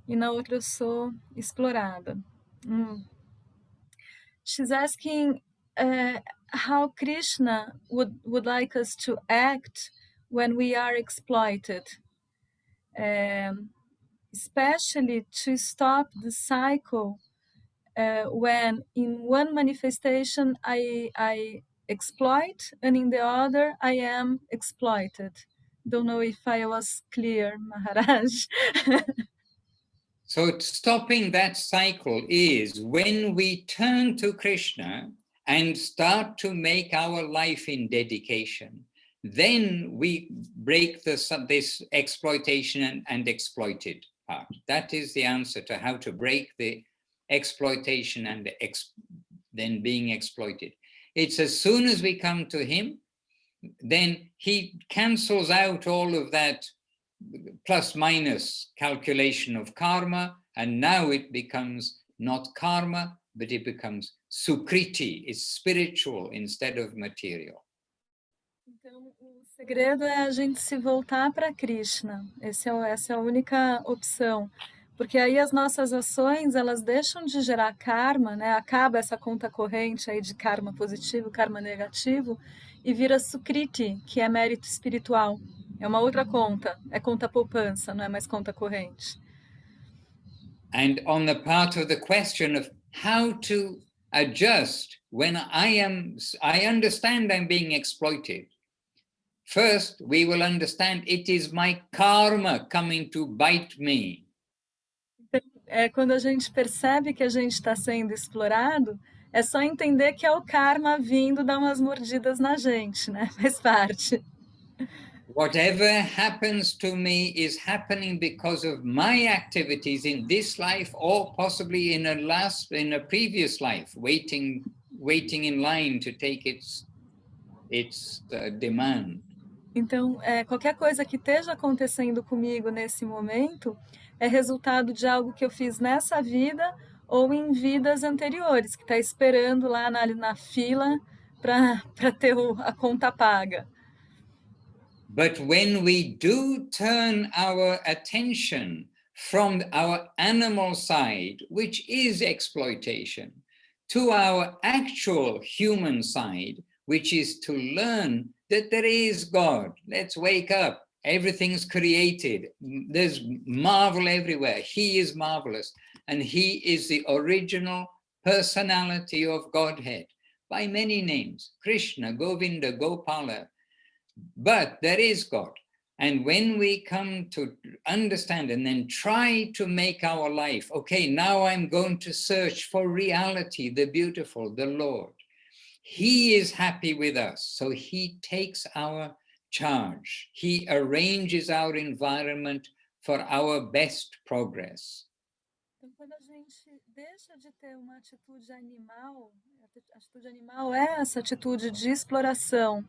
Speaker 2: e na outra eu sou explorada. She's asking how Krishna would like us to act when we are exploited, especially to stop the cycle when in one manifestation I exploit and in the other I am exploited. Don't know if I was clear, Maharaj.
Speaker 1: So stopping that cycle is when we turn to Krishna and start to make our life in dedication, then we break this exploitation and exploited part. That is the answer to how to break the exploitation and then being exploited. It's as soon as we come to him, then he cancels out all of that plus minus calculation of karma, and now it becomes not karma, but it becomes sukriti, it's spiritual instead of material.
Speaker 2: Então, o segredo é a gente se voltar para Krishna. Essa é a única opção. Porque aí as nossas ações, elas deixam de gerar karma, né? Acaba essa conta corrente aí de karma positivo, karma negativo, e vira sukriti, que é mérito espiritual. É uma outra conta, é conta poupança, não é mais conta corrente.
Speaker 1: And on the part of the question of how to adjust when I understand I'm being exploited. First, we will understand it is my karma coming to bite me.
Speaker 2: Quando a gente percebe que a gente está sendo explorado, é só entender que é o karma vindo dar umas mordidas na gente, né? Faz parte.
Speaker 1: Whatever happens to me is happening because of my activities in this life, or possibly in a previous life, waiting in line to take its demand.
Speaker 2: Então, qualquer coisa que esteja acontecendo comigo nesse momento é resultado de algo que eu fiz nessa vida ou em vidas anteriores, que está esperando lá na fila para ter a conta paga.
Speaker 1: But when we do turn our attention from our animal side, which is exploitation, to our actual human side, which is to learn that there is God. Let's wake up. Everything's created. There's marvel everywhere. He is marvelous. And he is the original personality of Godhead by many names. Krishna, Govinda, Gopala. But there is God. And when we come to understand and then try to make our life, okay, now I'm going to search for reality, the beautiful, the Lord. He is happy with us, so he takes our charge. He arranges our environment for our best progress.
Speaker 2: Então, quando a gente deixa de ter uma atitude animal, a atitude animal é essa atitude de exploração,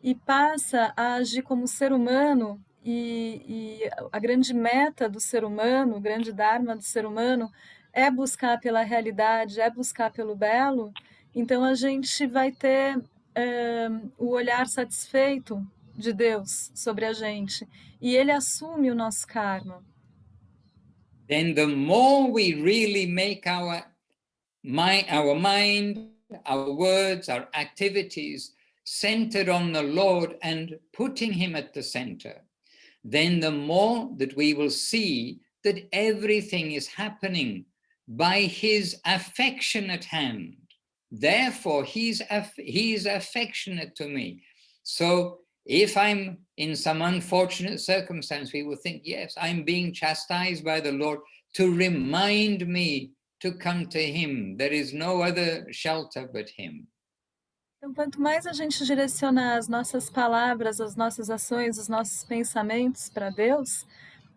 Speaker 2: e passa a agir como ser humano, e a grande meta do ser humano, o grande dharma do ser humano, é buscar pela realidade, é buscar pelo belo. Então a gente vai ter o olhar satisfeito de Deus sobre a gente, e ele assume o nosso karma.
Speaker 1: Then the more we really make our mind, our words, our activities centered on the Lord and putting him at the center, then the more that we will see that everything is happening by his affectionate hand. Therefore, he is affectionate to me. So if I'm in some unfortunate circumstance, we will think, yes, I'm being chastised by the Lord to remind me to come to him. There is no other shelter but him.
Speaker 2: Então, quanto mais a gente direcionar as nossas palavras, as nossas ações, os nossos pensamentos para Deus,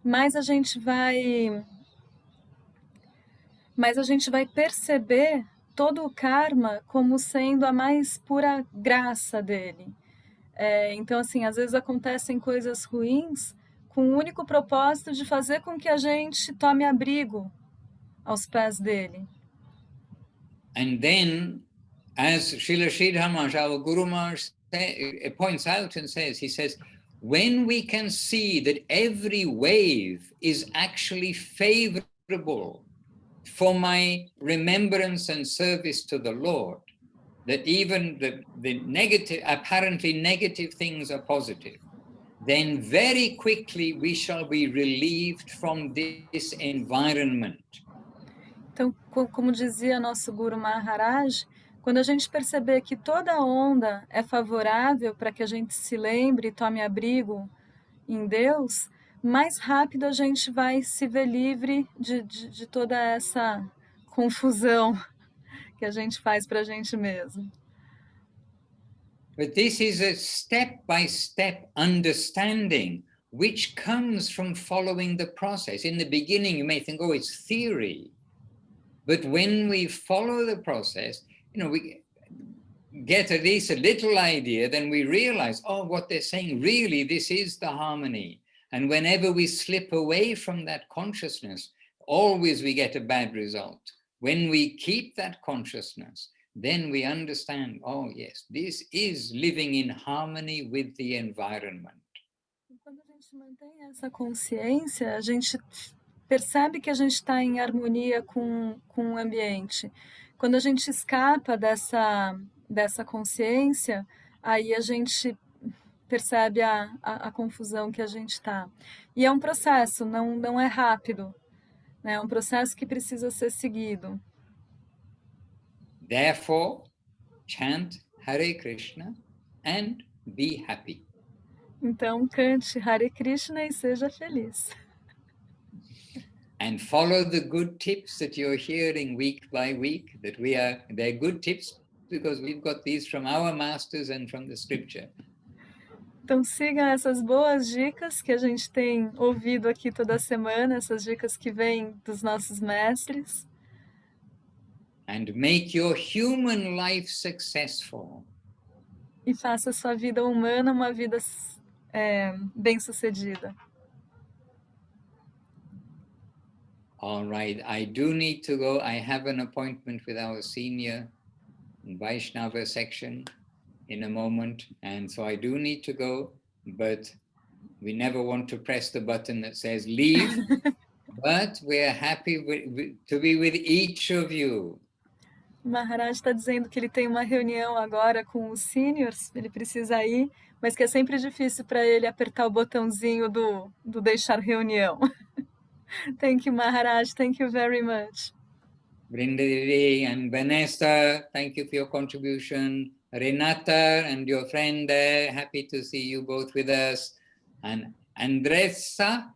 Speaker 2: mais a gente vai perceber todo o karma como sendo a mais pura graça dele. Então, assim, às vezes acontecem coisas ruins com o único propósito de fazer com que a gente tome abrigo aos pés dele.
Speaker 1: And then, as Srila Sridhar Maharaj, our Guru Maharaj, points out and says, he says, when we can see that every wave is actually favorable for my remembrance and service to the Lord, that even the negative, apparently negative things are positive, then very quickly we shall be relieved from this environment.
Speaker 2: Então, como dizia nosso Guru Maharaj, quando a gente perceber que toda onda é favorável para que a gente se lembre e tome abrigo em Deus, mais rápido a gente vai se ver livre de toda essa confusão que a gente faz para a gente mesmo.
Speaker 1: But this is a step-by-step understanding which comes from following the process. In the beginning, you may think, oh, it's theory. But when we follow the process, we get at least a little idea, then we realize, oh, what they're saying, really, this is the harmony. And whenever we slip away from that consciousness, always we get a bad result. When we keep that consciousness, then we understand, oh yes, this is living in harmony with the environment.
Speaker 2: Quando a gente mantém essa consciência, a gente percebe que a gente está em harmonia com o ambiente. Quando a gente escapa dessa consciência, aí a gente percebe a confusão que a gente está. E é um processo, não é rápido, né? É um processo que precisa ser seguido.
Speaker 1: Therefore, chant Hare Krishna and be happy.
Speaker 2: Então, cante Hare Krishna e seja feliz.
Speaker 1: And follow the good tips that you're hearing week by week, they're good tips because we've got these from our masters and from the scripture.
Speaker 2: Então sigam essas boas dicas que a gente tem ouvido aqui toda semana, essas dicas que vêm dos nossos mestres.
Speaker 1: And make your human life successful.
Speaker 2: E faça a sua vida humana uma vida bem-sucedida.
Speaker 1: All right, I do need to go. I have an appointment with our senior Vaishnava section in a moment, and so I do need to go, but we never want to press the button that says leave, but we're happy to be with each of you.
Speaker 2: Maharaj está dizendo que ele tem uma reunião agora com os seniors, ele precisa ir, mas que é sempre difícil para ele apertar o botãozinho do deixar reunião. Thank you, Maharaj. Thank you very much.
Speaker 1: Vrindadevi and Vanessa, thank you for your contribution. Renata and your friend there, happy to see you both with us. And Andressa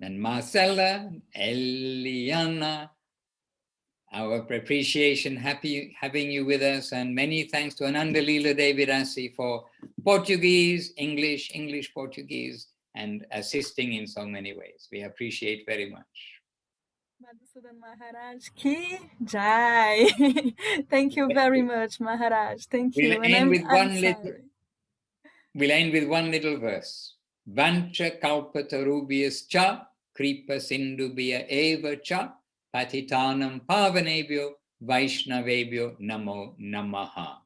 Speaker 1: and Marcella, Eliana, our appreciation, happy having you with us. And many thanks to Ananda Leela Devirasi for Portuguese, English, Portuguese, and assisting in so many ways. We appreciate very much.
Speaker 2: Madhusudan Maharaj ki jai. Thank you very much, Maharaj. Thank you.
Speaker 1: We'll end with one little verse. Vancha kalpatarubias cha kripa sindubhya eva cha patitanam pavanebhyo vaishnavebhyo namo namaha.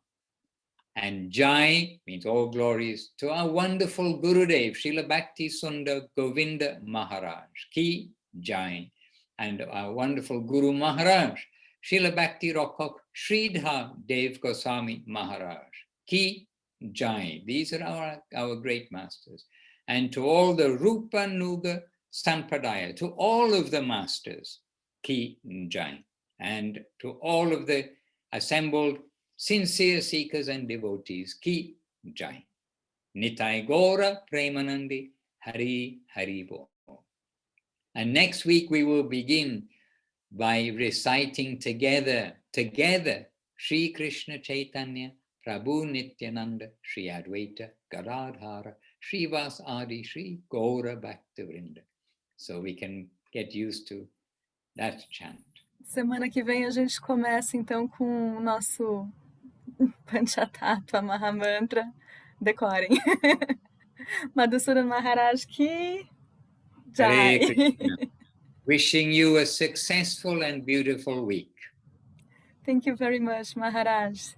Speaker 1: And Jai means all glories to our wonderful Gurudev, Srila Bhakti Sundar Govinda Maharaj, ki Jai. And our wonderful Guru Maharaj, Srila Bhakti Rakak Sridhar Dev Goswami Maharaj, ki Jai. These are our great masters. And to all the Rupa Nuga Sampradaya, to all of the masters, ki Jai. And to all of the assembled sincere seekers and devotees, ki Jai. Nitai Gora Premanandi Hari Hari Bo. And next week we will begin by reciting together, Sri Krishna Chaitanya, Prabhu Nityananda, Sri Advaita, Gadadhara, Sri Vas Adi, Sri Gaura Bhaktivinoda. So we can get used to that chant.
Speaker 2: Semana que vem a gente começa então com o nosso Panchatattva Mahamantra. Decorem. Madhusudan Maharaj ki jai.
Speaker 1: Wishing you a successful and beautiful week.
Speaker 2: Thank you very much, Maharaj.